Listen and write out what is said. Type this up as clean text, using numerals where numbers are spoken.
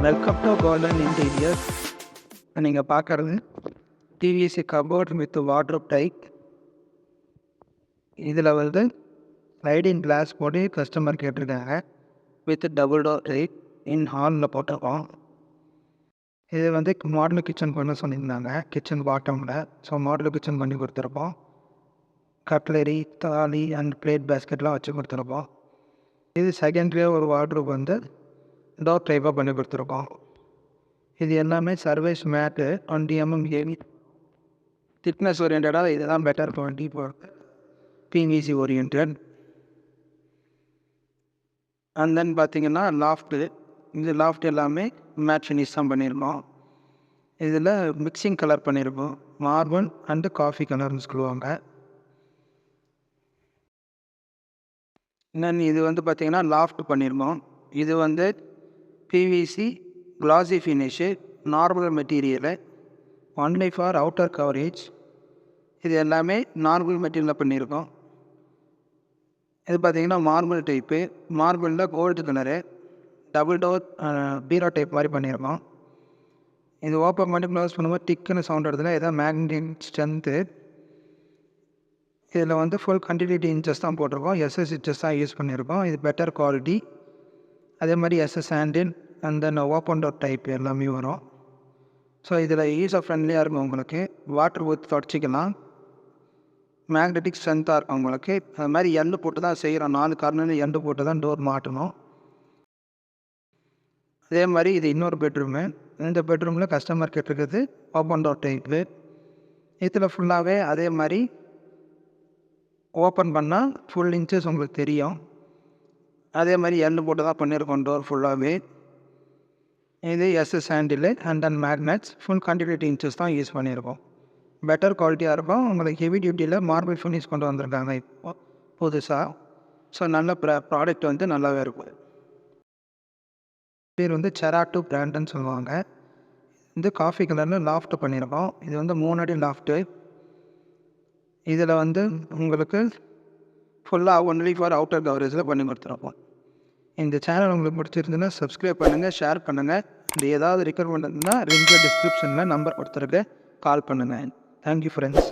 Welcome to golden interior. நீங்கள் பார்க்குறது DVSC cupboard with wardrobe type. இதில் வந்து ஸ்லைடிங் கிளாஸ் போட்டு கஸ்டமர் கேட்டிருக்காங்க. வித் டபுள் டோர் டைப் இன் ஹாலில் போட்டிருக்கோம். இது வந்து மாடல் கிச்சன் பண்ண சொல்லியிருந்தாங்க, கிச்சன் பாட்டமில். ஸோ மாடல் கிச்சன் பண்ணி கொடுத்துருப்போம். கட்லரி, தாலி அண்ட் பிளேட் பேஸ்கெட்லாம் வச்சு கொடுத்துருப்போம். இது செகண்ட்ரியாக ஒரு வார்ட்ரோப் வந்து டோர் டைப்பாக பண்ணி கொடுத்துருக்கோம். இது எல்லாமே service mat 20 mm heavy thickness ஓரியன்டாக. இதுதான் better quality for PVC orient. And then பார்த்தீங்கன்னா லாஃப்ட்டு. இந்த லாஃப்ட் எல்லாமே மேட் ஃபினிஷ் தான் பண்ணியிருக்கோம். இதில் மிக்சிங் கலர் பண்ணியிருக்கோம், மார்பிள் அண்டு காஃபி கலர்னு சொல்லுவாங்க. தென் இது வந்து பார்த்திங்கன்னா லாஃப்ட் பண்ணியிருக்கோம். இது வந்து PVC classy finish, normal material, only for outer coverage. இது எல்லாமே நார்மல் மெட்டீரியலில் பண்ணியிருக்கோம். இது பார்த்திங்கன்னா மார்பிள் டைப்பு, மார்பிளில் கோல்டு கலரு, டபுள் டோர் பீரோ டைப் மாதிரி பண்ணியிருக்கோம். இது ஓப்பன் பண்ணி க்ளோஸ் பண்ணும்போது டிக்குன்னு சவுண்ட் எடுத்துல இதான் மேக்னெட்டிக் ஸ்ட்ரென்த்து. இதில் வந்து ஃபுல் கண்டினியூட்டி இன்ச்சஸ் தான் போட்டிருக்கோம், எஸ்எஸ் இன்ச்சஸ் தான் யூஸ் பண்ணியிருக்கோம். இது பெட்டர் குவாலிட்டி. அதே மாதிரி SS handle and then open door type எல்லாமே வரும். ஸோ இதில் யூஸர் ஃப்ரெண்ட்லியாக இருக்கும் உங்களுக்கு. வாட்டர் ஊற்றி தொடச்சிக்கலாம். மேக்னெட்டிக் ஸ்ட்ரென்த்தாக இருக்கும் உங்களுக்கு. அது மாதிரி எண்டு போட்டு தான் செய்கிறோம், 4 கார்னர்லையும் எண்டு போட்டு தான் டோர் மாட்டணும். அதே மாதிரி இது இன்னொரு பெட்ரூமு. இந்த பெட்ரூமில் கஸ்டமர் கேட்டிருக்குது ஓப்பன் டோர் டைப்பு. இதில் ஃபுல்லாகவே அதே மாதிரி ஓப்பன் பண்ணால் ஃபுல் இன்ச்சஸ் உங்களுக்கு தெரியும். அதே மாதிரி எண்டு போட்டு தான் பண்ணியிருக்கோம் டோர் ஃபுல்லாகவே. இது SS handle and then magnets, full continuity inches தான் யூஸ் பண்ணியிருக்கோம். பெட்டர் குவாலிட்டியாக இருக்கும். உங்களுக்கு ஹெவி டியூட்டியில் மார்பிள் ஃபினிஷ் கொண்டு வந்திருக்காங்க இப்போ புதுசாக. ஸோ நல்ல ப்ராடக்ட் வந்து நல்லாவே இருக்கும். பேர் வந்து செராட்டோ பிராண்டுன்னு சொல்லுவாங்க. இது காஃபி கலரில் லாஃப்ட் பண்ணியிருக்கோம். இது வந்து 3 அடி லாஃப்ட்டு. இதில் வந்து உங்களுக்கு ஃபுல்லாக ஒன்லி ஃபார் அவுட்டர் கவரேஜில் பண்ணி கொடுத்துருப்போம். இந்த சேனல் உங்களுக்கு பிடிச்சிருந்துன்னா சப்ஸ்கிரைப் பண்ணுங்கள், ஷேர் பண்ணுங்கள். இது ஏதாவது ரெக்கமெண்ட் இருந்தால் லிங்க் டிஸ்கிரிப்ஷனில் நம்பர் கொடுத்துருக்கு, கால் பண்ணுங்கள். Thank you friends.